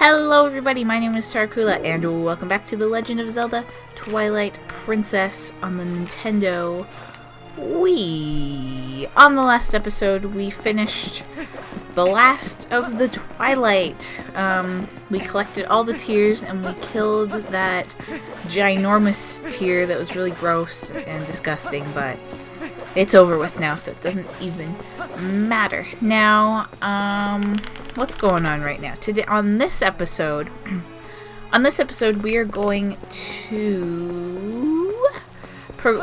Hello everybody, my name is Tarkula, and welcome back to The Legend of Zelda Twilight Princess on the Nintendo Wii. On the last episode, we finished the last of the Twilight. We collected all the tears and we killed that ginormous tear that was really gross and disgusting, but it's over with now, so it doesn't even matter. Now, what's going on right now? Today, on this episode, we are going to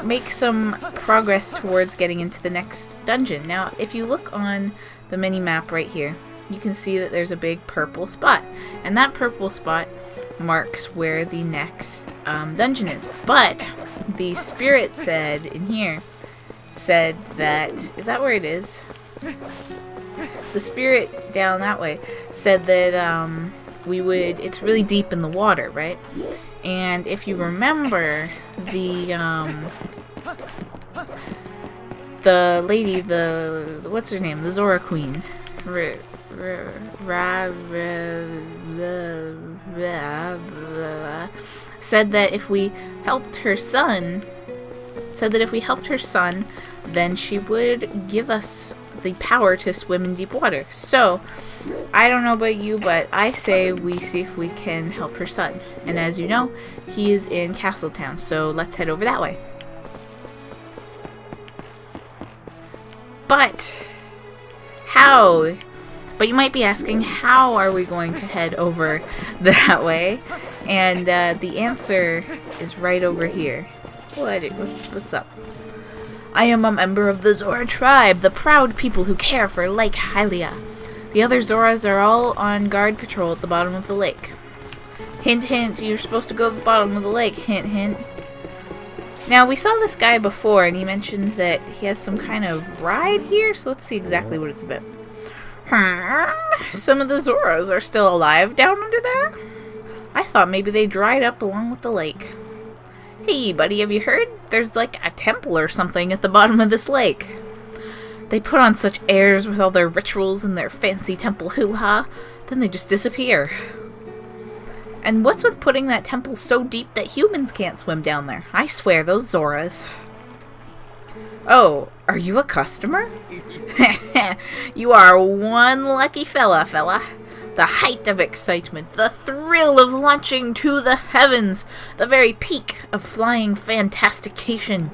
make some progress towards getting into the next dungeon. Now, if you look on the mini-map right here, you can see that there's a big purple spot, and that purple spot marks where the next dungeon is. But the spirit said in here, said that, is that where it is? The spirit down that way said that it's really deep in the water, right? And if you remember, the lady, what's her name? The Zora Queen. Said that if we helped her son, then she would give us the power to swim in deep water. So, I don't know about you, but I say we see if we can help her son. And as you know, he is in Castletown, so let's head over that way. But, how? But you might be asking, how are we going to head over that way? And the answer is right over here. What's up? I am a member of the Zora tribe, the proud people who care for Lake Ilia. The other Zoras are all on guard patrol at the bottom of the lake. Hint, hint, you're supposed to go to the bottom of the lake. Hint, hint. Now, we saw this guy before, and he mentioned that he has some kind of ride here, so let's see exactly what it's about. Some of the Zoras are still alive down under there? I thought maybe they dried up along with the lake. Hey, buddy, have you heard? There's like a temple or something at the bottom of this lake. They put on such airs with all their rituals and their fancy temple hoo-ha, then they just disappear. And what's with putting that temple so deep that humans can't swim down there? I swear, those Zoras. Oh, are you a customer? You are one lucky fella. The height of excitement, the thrill of launching to the heavens, the very peak of flying fantastication.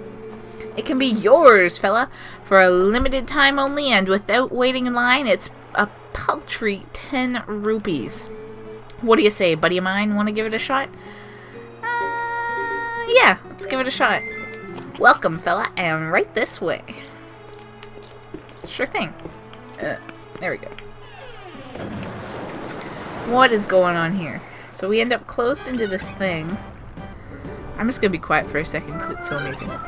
It can be yours, fella, for a limited time only, and without waiting in line. It's a paltry 10 rupees. What do you say, buddy of mine? Want to give it a shot? Yeah, let's give it a shot. Welcome, fella, and right this way. Sure thing. There we go. What is going on here? So we end up closed into this thing. I'm just gonna be quiet for a second because it's so amazing. Look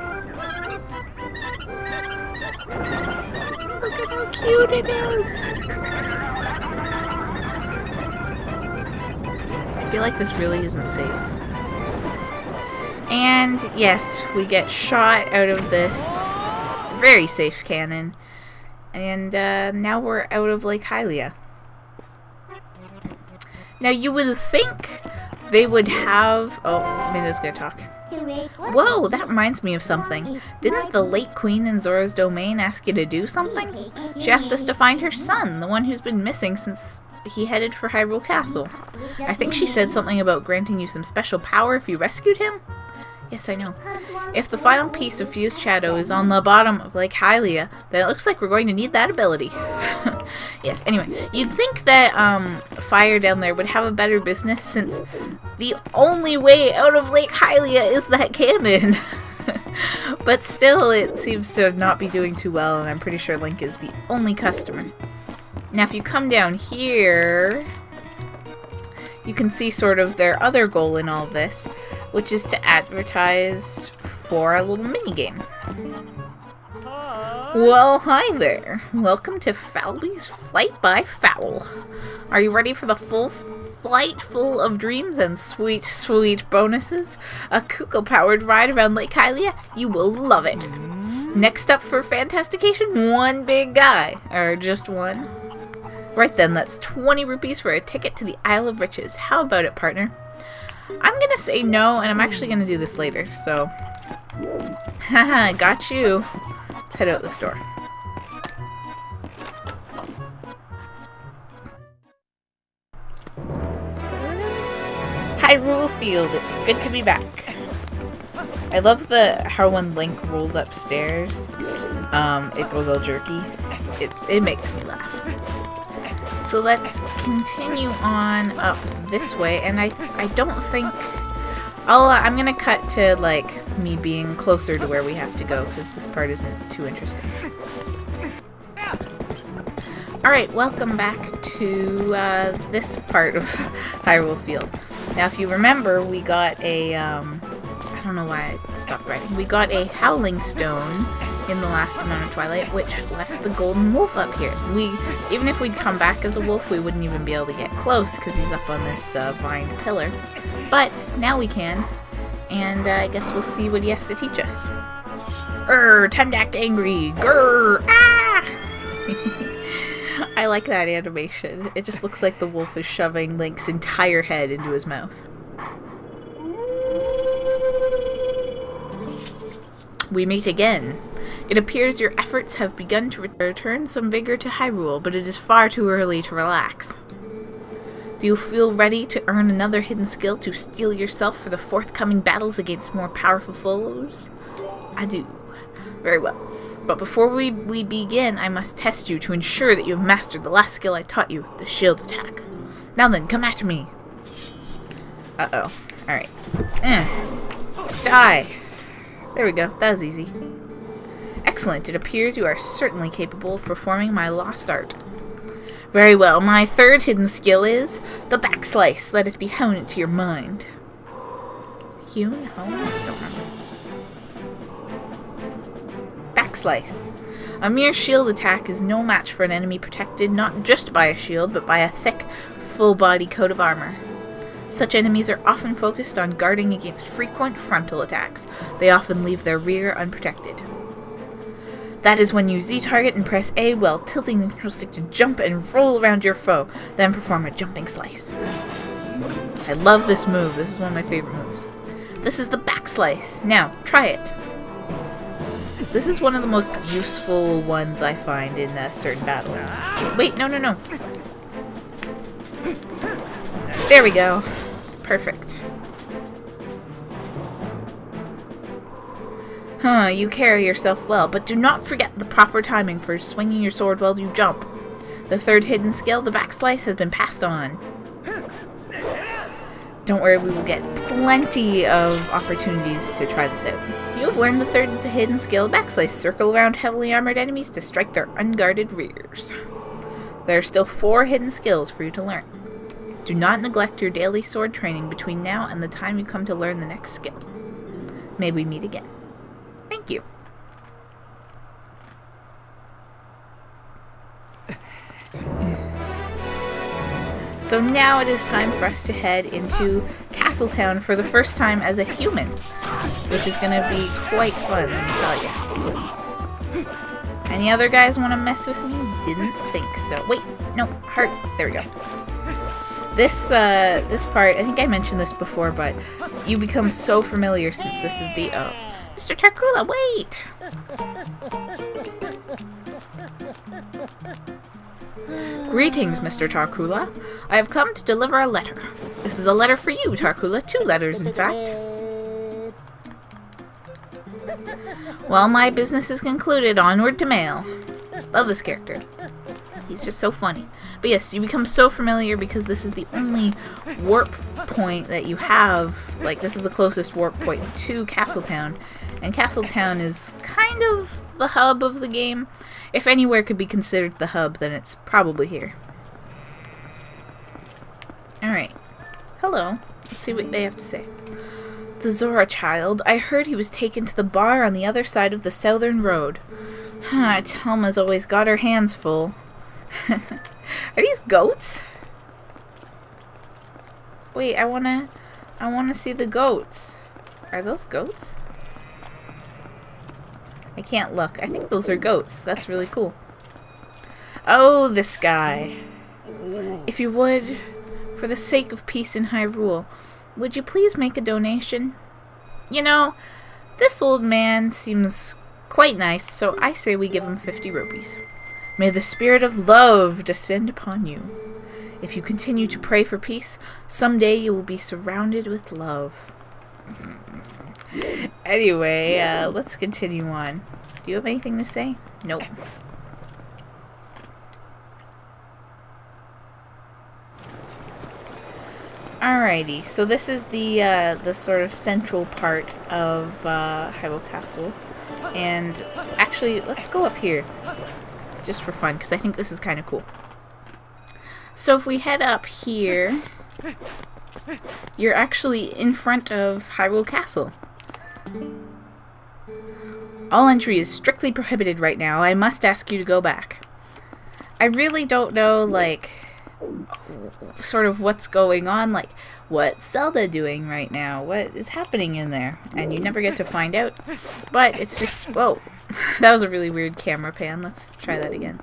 at how cute it is! I feel like this really isn't safe. And yes, we get shot out of this very safe cannon. And now we're out of Lake Ilia. Now, you would think they would have... Oh, Minda's gonna talk. Whoa, that reminds me of something. Didn't the late queen in Zora's domain ask you to do something? She asked us to find her son, the one who's been missing since he headed for Hyrule Castle. I think she said something about granting you some special power if you rescued him? Yes, I know. If the final piece of Fused Shadow is on the bottom of Lake Ilia, then it looks like we're going to need that ability. Yes, anyway, you'd think that fire down there would have a better business since the only way out of Lake Ilia is that cannon. But still, it seems to not be doing too well, and I'm pretty sure Link is the only customer. Now, if you come down here, you can see sort of their other goal in all this, which is to advertise for a little minigame. Well, hi there. Welcome to Falby's Flight by Fowl. Are you ready for the full flight full of dreams and sweet, sweet bonuses? A Kuko-powered ride around Lake Ilia? You will love it. Next up for Fantastication, one big guy. Or just one. Right then, that's 20 rupees for a ticket to the Isle of Riches. How about it, partner? I'm gonna say no, and I'm actually gonna do this later, so... Haha, got you. Let's head out the store. Hyrule Field, it's good to be back. I love how when Link rolls upstairs, it goes all jerky. It makes me laugh. So let's continue on up this way, and I don't think I'm gonna cut to like me being closer to where we have to go because this part isn't too interesting. Alright, welcome back to this part of Hyrule Field. Now if you remember, we got a I don't know why I stopped writing. We got a Howling Stone in the last amount of Twilight, which left the Golden Wolf up here. Even if we'd come back as a wolf, we wouldn't even be able to get close because he's up on this vined pillar. But now we can, and I guess we'll see what he has to teach us. Time to act angry. Grr! Ah! I like that animation. It just looks like the wolf is shoving Link's entire head into his mouth. We meet again. It appears your efforts have begun to return some vigor to Hyrule, but it is far too early to relax. Do you feel ready to earn another hidden skill to steel yourself for the forthcoming battles against more powerful foes? I do. Very well. But before we begin, I must test you to ensure that you have mastered the last skill I taught you, the shield attack. Now then, come at me. Uh-oh. Alright. Die. There we go. That was easy. Excellent. It appears you are certainly capable of performing my lost art. Very well. My third hidden skill is the backslice. Let it be honed into your mind. Hewn? Honed? I don't remember. Backslice. A mere shield attack is no match for an enemy protected not just by a shield, but by a thick, full-body coat of armor. Such enemies are often focused on guarding against frequent frontal attacks. They often leave their rear unprotected. That is when you Z-target and press A while tilting the control stick to jump and roll around your foe, then perform a jumping slice. I love this move. This is one of my favorite moves. This is the backslice. Now, try it. This is one of the most useful ones I find in certain battles. Wait, no. There we go. Perfect. You carry yourself well, but do not forget the proper timing for swinging your sword while you jump. The third hidden skill, the backslice, has been passed on. Don't worry, we will get plenty of opportunities to try this out. You have learned the third hidden skill, backslice. Circle around heavily armored enemies to strike their unguarded rears. There are still 4 hidden skills for you to learn. Do not neglect your daily sword training between now and the time you come to learn the next skill. May we meet again. Thank you. So now it is time for us to head into Castletown for the first time as a human, which is going to be quite fun, let me tell you. Any other guys want to mess with me? Didn't think so. Wait, no, heart. There we go. This part, I think I mentioned this before, but you become so familiar since this is the... Oh, Mr. Tarkula, wait! Greetings, Mr. Tarkula. I have come to deliver a letter. This is a letter for you, Tarkula. 2 letters, in fact. Well, my business is concluded. Onward to mail. Love this character. He's just so funny. But yes, you become so familiar because this is the only warp point that you have. Like, this is the closest warp point to Castletown. And Castletown is kind of the hub of the game. If anywhere could be considered the hub, then it's probably here. Alright. Hello. Let's see what they have to say. The Zora child. I heard he was taken to the bar on the other side of the southern road. Telma's always got her hands full. Are these goats? Wait, I wanna see the goats. Are those goats? I can't look. I think those are goats. That's really cool. Oh, this guy. If you would, for the sake of peace in Hyrule, would you please make a donation? You know, this old man seems quite nice, so I say we give him 50 rupees. May the spirit of love descend upon you. If you continue to pray for peace, someday you will be surrounded with love. Anyway, let's continue on. Do you have anything to say? Nope. Alrighty, so this is the sort of central part of Hyrule Castle. And actually, let's go up here. Just for fun, because I think this is kind of cool. So if we head up here, you're actually in front of Hyrule Castle. All entry is strictly prohibited right now. I must ask you to go back. I really don't know, like, sort of what's going on, like, what's Zelda doing right now? What is happening in there? And you never get to find out. But it's just, whoa. That was a really weird camera pan. Let's try that again.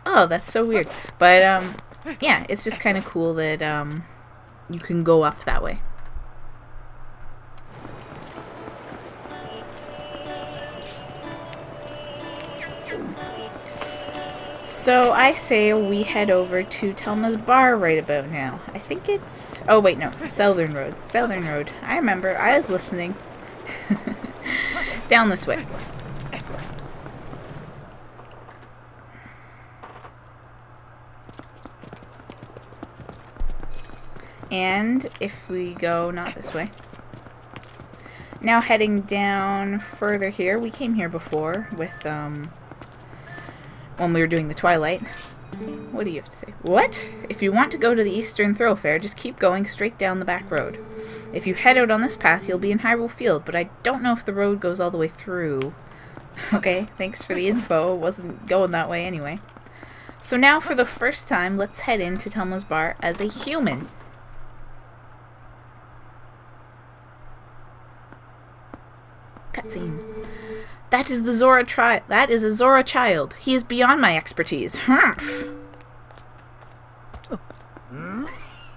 Oh, that's so weird. But, yeah, it's just kind of cool that, you can go up that way. So I say we head over to Telma's bar right about now. I think it's... Oh, wait, no. Southern Road. Southern Road. I remember. I was listening. Down this way. And if we go not this way. Now heading down further here. We came here before with, when we were doing the Twilight. What do you have to say? What? If you want to go to the Eastern Thoroughfare, just keep going straight down the back road. If you head out on this path, you'll be in Hyrule Field, but I don't know if the road goes all the way through. Okay, thanks for the info. It wasn't going that way anyway. So now, for the first time, let's head into Telma's bar as a human. Cutscene. That is the Zora That is a Zora child. He is beyond my expertise. Humph.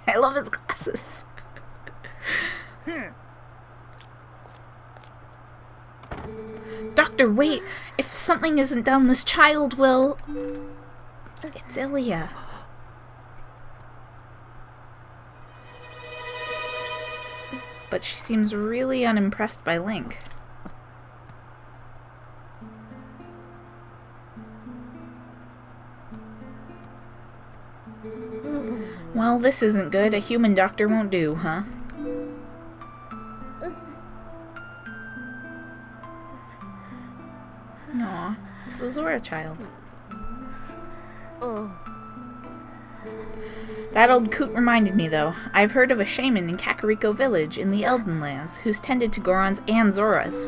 I love his glasses. Doctor, wait. If something isn't done, this child will... It's Ilia. But she seems really unimpressed by Link. Well, this isn't good. A human doctor won't do, huh? Aw, it's the Zora child. That old coot reminded me, though. I've heard of a shaman in Kakariko village in the Elden Lands who's tended to Gorons and Zoras.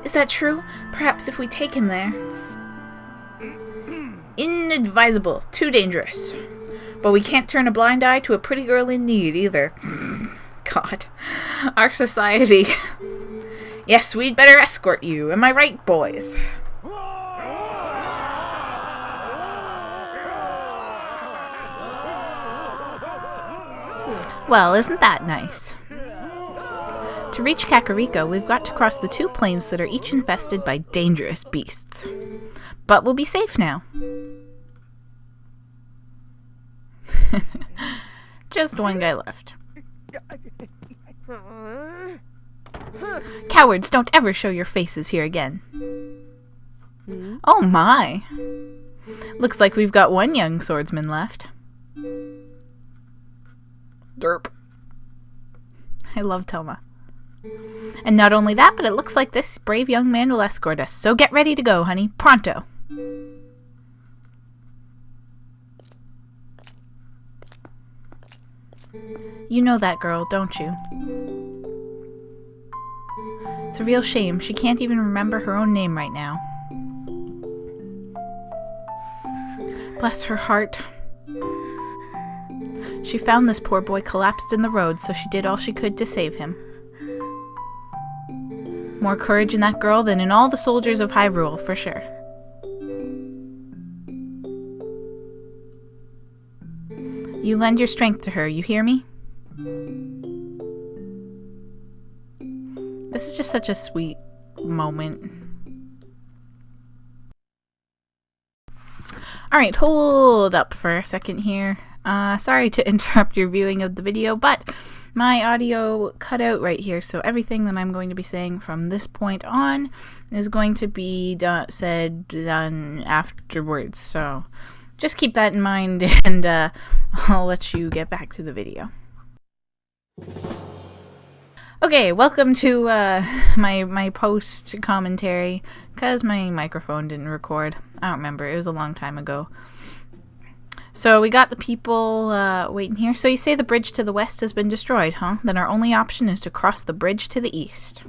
Is that true? Perhaps if we take him there. Inadvisable. Too dangerous. But we can't turn a blind eye to a pretty girl in need, either. God. Our society. Yes, we'd better escort you. Am I right, boys? Well, isn't that nice? To reach Kakariko, we've got to cross the 2 plains that are each infested by dangerous beasts. But we'll be safe now. Just one guy left. Cowards, don't ever show your faces here again. Oh my! Looks like we've got one young swordsman left. Derp. I love Telma. And not only that, but it looks like this brave young man will escort us. So get ready to go, honey. Pronto. You know that girl, don't you? It's a real shame. She can't even remember her own name right now. Bless her heart. She found this poor boy collapsed in the road, so she did all she could to save him. More courage in that girl than in all the soldiers of Hyrule, for sure. You lend your strength to her, you hear me? This is just such a sweet moment. Alright, hold up for a second here. Sorry to interrupt your viewing of the video, but my audio cut out right here, so everything that I'm going to be saying from this point on is going to be done afterwards. So just keep that in mind, and I'll let you get back to the video. Okay, welcome to my post commentary, because my microphone didn't record. I don't remember, it was a long time ago. So we got the people waiting here. So you say the bridge to the west has been destroyed, huh? Then our only option is to cross the bridge to the east.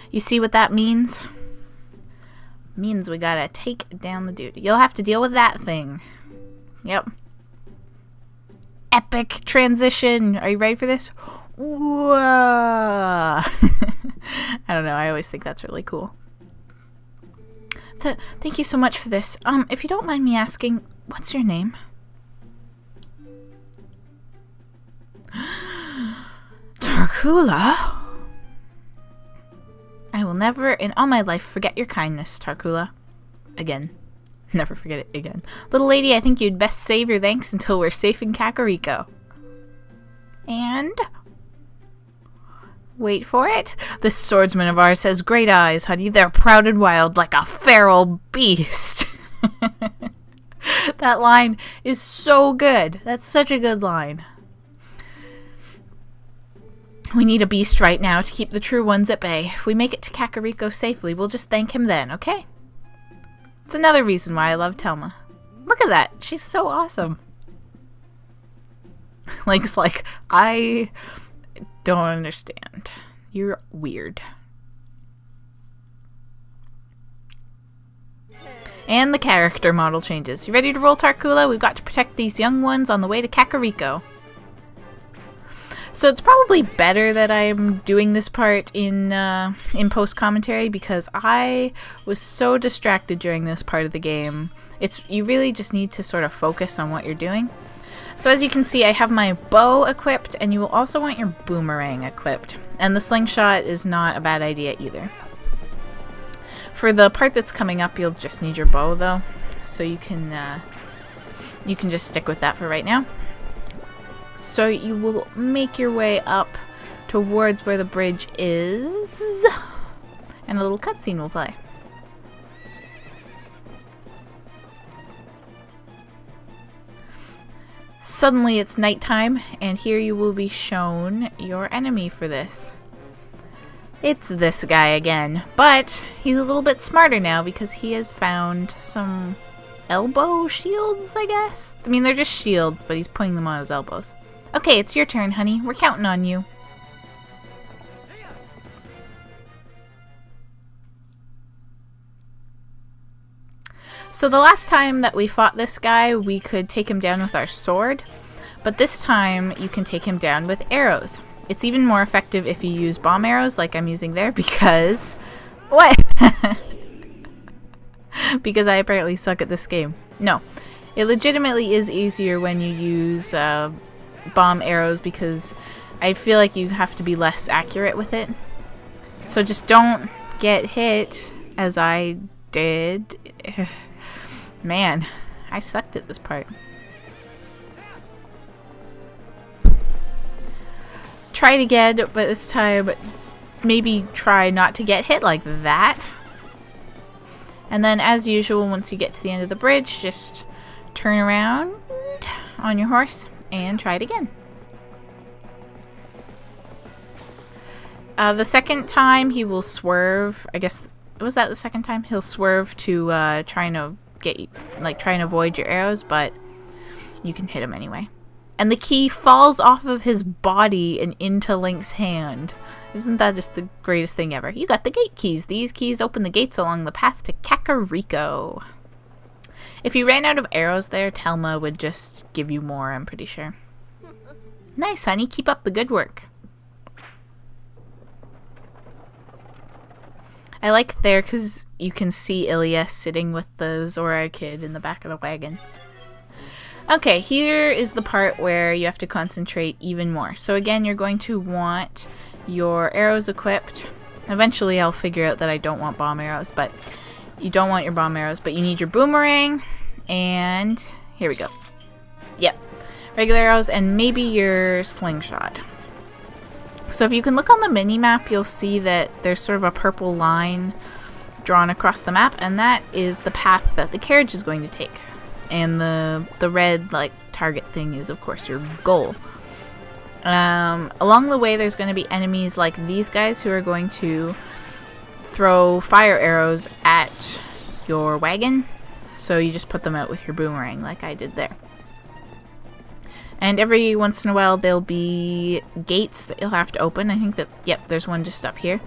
You see what that means? Means we gotta take down the dude. You'll have to deal with that thing. Yep. Epic transition. Are you ready for this? Whoa. I don't know. I always think that's really cool. Thank you so much for this. If you don't mind me asking, what's your name? Tarkula? I will never in all my life forget your kindness, Tarkula. Again. Never forget it again. Little lady, I think you'd best save your thanks until we're safe in Kakariko. And... wait for it. This swordsman of ours has great eyes, honey. They're proud and wild like a feral beast. That line is so good. That's such a good line. We need a beast right now to keep the true ones at bay. If we make it to Kakariko safely, we'll just thank him then, okay? It's another reason why I love Temla. Look at that. She's so awesome. Link's like, I don't understand. You're weird. And the character model changes. You ready to roll, Tarkula? We've got to protect these young ones on the way to Kakariko. So it's probably better that I'm doing this part in post commentary, because I was so distracted during this part of the game. You really just need to sort of focus on what you're doing. So as you can see, I have my bow equipped, and you will also want your boomerang equipped. And the slingshot is not a bad idea either. For the part that's coming up, you'll just need your bow though, so you can just stick with that for right now. So you will make your way up towards where the bridge is, and a little cutscene will play. Suddenly it's nighttime, and here you will be shown your enemy for this. It's this guy again, but he's a little bit smarter now because he has found some elbow shields, I guess? I mean, they're just shields, but he's putting them on his elbows. Okay, it's your turn, honey. We're counting on you. So the last time that we fought this guy, we could take him down with our sword, but this time you can take him down with arrows. It's even more effective if you use bomb arrows like I'm using there, because... what? Because I apparently suck at this game. No. It legitimately is easier when you use bomb arrows, because I feel like you have to be less accurate with it. So just don't get hit as I did. Man, I sucked at this part. Try it again, but this time maybe try not to get hit like that. And then as usual, once you get to the end of the bridge, just turn around on your horse and try it again. The second time he will swerve. I guess, was that the second time? He'll swerve to try and avoid your arrows, but you can hit him anyway. And the key falls off of his body and into Link's hand. Isn't that just the greatest thing ever? You got the gate keys. These keys open the gates along the path to Kakariko. If you ran out of arrows there, Temla would just give you more, I'm pretty sure. Nice, honey. Keep up the good work. I like there because you can see Ilia sitting with the Zora kid in the back of the wagon. Okay, here is the part where you have to concentrate even more. So again, you're going to want your arrows equipped. Eventually I'll figure out that I don't want bomb arrows, but you don't want your bomb arrows, but you need your boomerang, and here we go. Yep, regular arrows, and maybe your slingshot. So if you can look on the mini-map, you'll see that there's sort of a purple line drawn across the map, and that is the path that the carriage is going to take. And the red like target thing is of course your goal. Along the way there's going to be enemies like these guys who are going to throw fire arrows at your wagon, so you just put them out with your boomerang like I did there. And every once in a while there'll be gates that you'll have to open. I think that, yep, there's one just up here.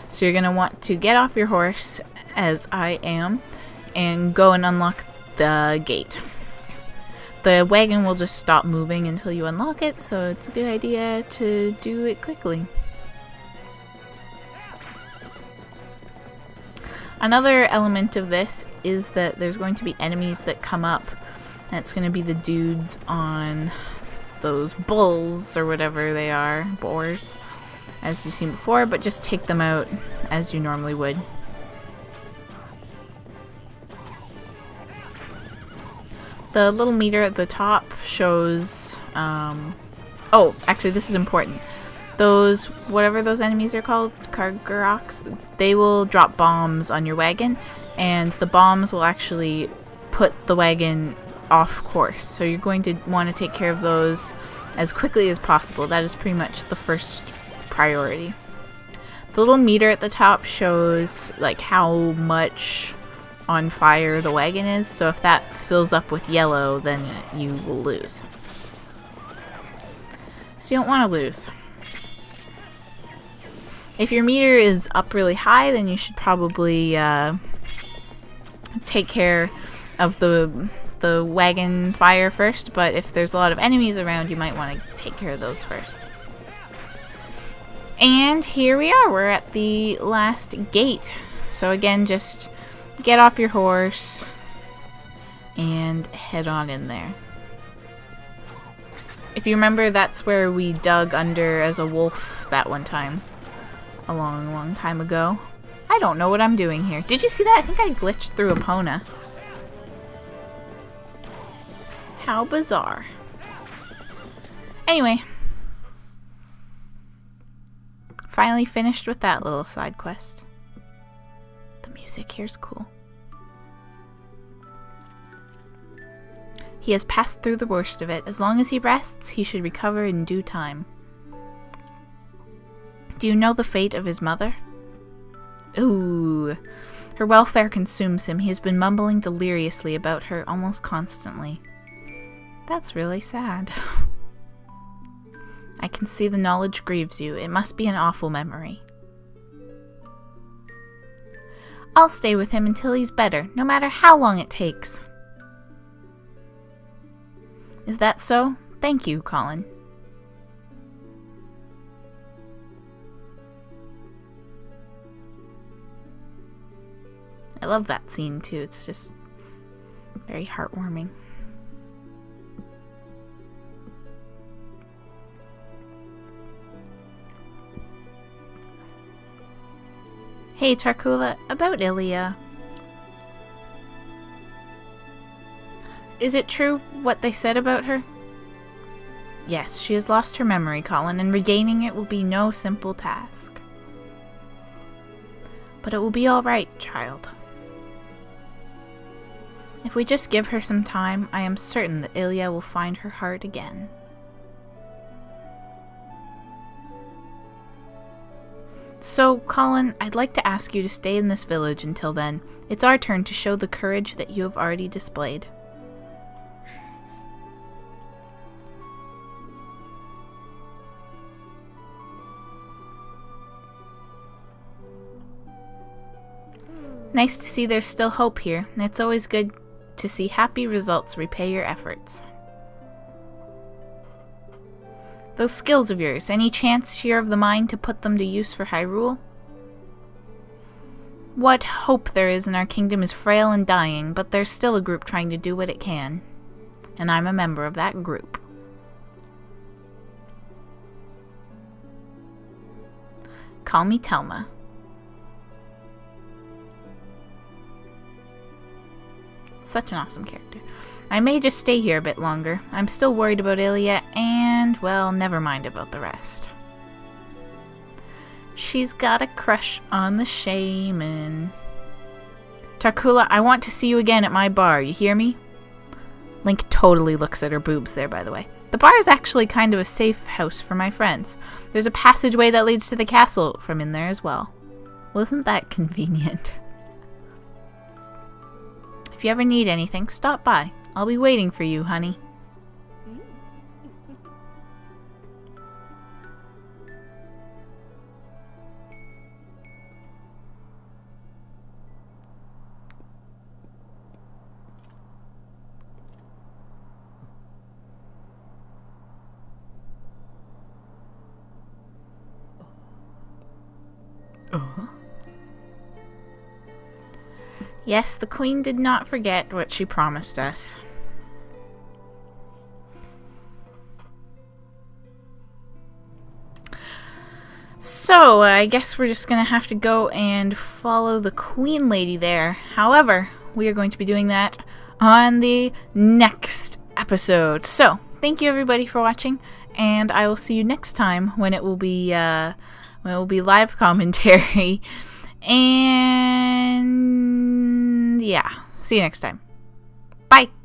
So you're going to want to get off your horse, as I am, and go and unlock the gate. The wagon will just stop moving until you unlock it, so it's a good idea to do it quickly. Another element of this is that there's going to be enemies that come up, and it's going to be the dudes on those bulls or whatever they are, boars, as you've seen before, but just take them out as you normally would. The little meter at the top shows, oh, actually this is important. Those, whatever those enemies are called, Kakariko, they will drop bombs on your wagon, and the bombs will actually put the wagon off course. So you're going to want to take care of those as quickly as possible. That is pretty much the first priority. The little meter at the top shows like how much on fire the wagon is, so if that fills up with yellow, then you will lose. So you don't want to lose. If your meter is up really high, then you should probably take care of the wagon fire first, but if there's a lot of enemies around, you might want to take care of those first. And here we are, we're at the last gate. So again, just get off your horse and head on in there. If you remember, that's where we dug under as a wolf that one time. A long, long time ago. I don't know what I'm doing here. Did you see that? I think I glitched through Epona. How bizarre. Anyway. Finally finished with that little side quest. The music here's cool. He has passed through the worst of it. As long as he rests, he should recover in due time. Do you know the fate of his mother? Ooh. Her welfare consumes him. He has been mumbling deliriously about her almost constantly. That's really sad. I can see the knowledge grieves you. It must be an awful memory. I'll stay with him until he's better, no matter how long it takes. Is that so? Thank you, Colin. I love that scene too. It's just very heartwarming. Hey Tarkula, about Ilia. Is it true what they said about her? Yes, she has lost her memory, Colin, and regaining it will be no simple task. But it will be all right, child. If we just give her some time, I am certain that Ilia will find her heart again. So, Colin, I'd like to ask you to stay in this village until then. It's our turn to show the courage that you have already displayed. Nice to see there's still hope here. It's always good to see happy results repay your efforts. Those skills of yours, any chance you're of the mind to put them to use for Hyrule? What hope there is in our kingdom is frail and dying, but there's still a group trying to do what it can. And I'm a member of that group. Call me Temla. Such an awesome character. I may just stay here a bit longer. I'm still worried about Ilia and, well, never mind about the rest. She's got a crush on the shaman. Tarkula, I want to see you again at my bar. You hear me? Link totally looks at her boobs there, by the way. The bar is actually kind of a safe house for my friends. There's a passageway that leads to the castle from in there as well. Well, isn't that convenient? If you ever need anything, stop by. I'll be waiting for you, honey. Yes, the Queen did not forget what she promised us. So, I guess we're just gonna have to go and follow the Queen Lady there. However, we are going to be doing that on the next episode. So, thank you everybody for watching, and I will see you next time when it will be live commentary. And yeah, see you next time. Bye!